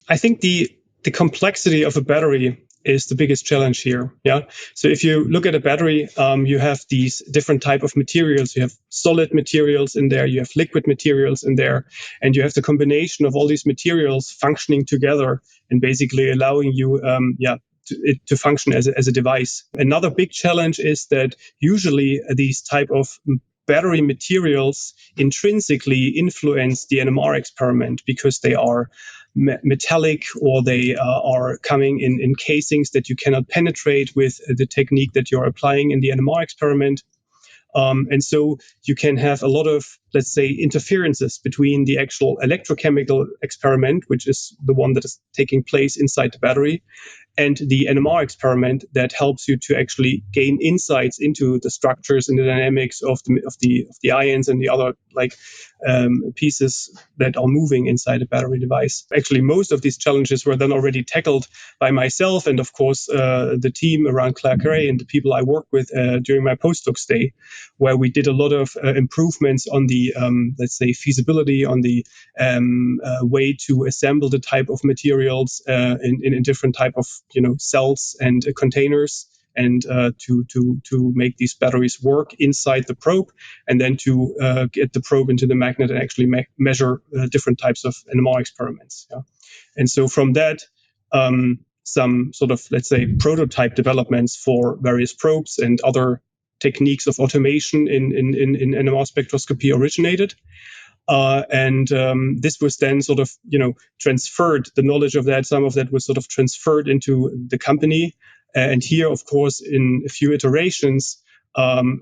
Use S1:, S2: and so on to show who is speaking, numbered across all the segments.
S1: I think the complexity of a battery is the biggest challenge here. Yeah. So if you look at a battery, you have these different type of materials. You have solid materials in there. You have liquid materials in there, and you have the combination of all these materials functioning together and basically allowing you, to function as a device. Another big challenge is that usually these type of battery materials intrinsically influence the NMR experiment because they are metallic, or they are coming in casings that you cannot penetrate with the technique that you're applying in the NMR experiment. And so you can have a lot of, let's say, interferences between the actual electrochemical experiment, which is the one that is taking place inside the battery, and the NMR experiment that helps you to actually gain insights into the structures and the dynamics of the ions and the other pieces that are moving inside a battery device. Actually, most of these challenges were then already tackled by myself and, of course, the team around Claire and the people I worked with during my postdoc stay, where we did a lot of improvements on the, let's say, feasibility, on the way to assemble the type of materials in different type of cells and containers, and to make these batteries work inside the probe, and then to get the probe into the magnet and actually measure different types of NMR experiments. Yeah? And so from that, some sort of, let's say, prototype developments for various probes and other techniques of automation in NMR spectroscopy originated. And this was then sort of, transferred, the knowledge of that, some of that was sort of transferred into the company. And here, of course, in a few iterations,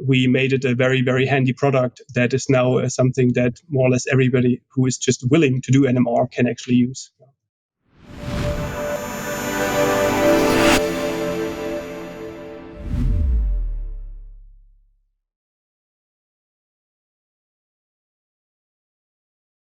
S1: we made it a very, very handy product that is now something that more or less everybody who is just willing to do NMR can actually use.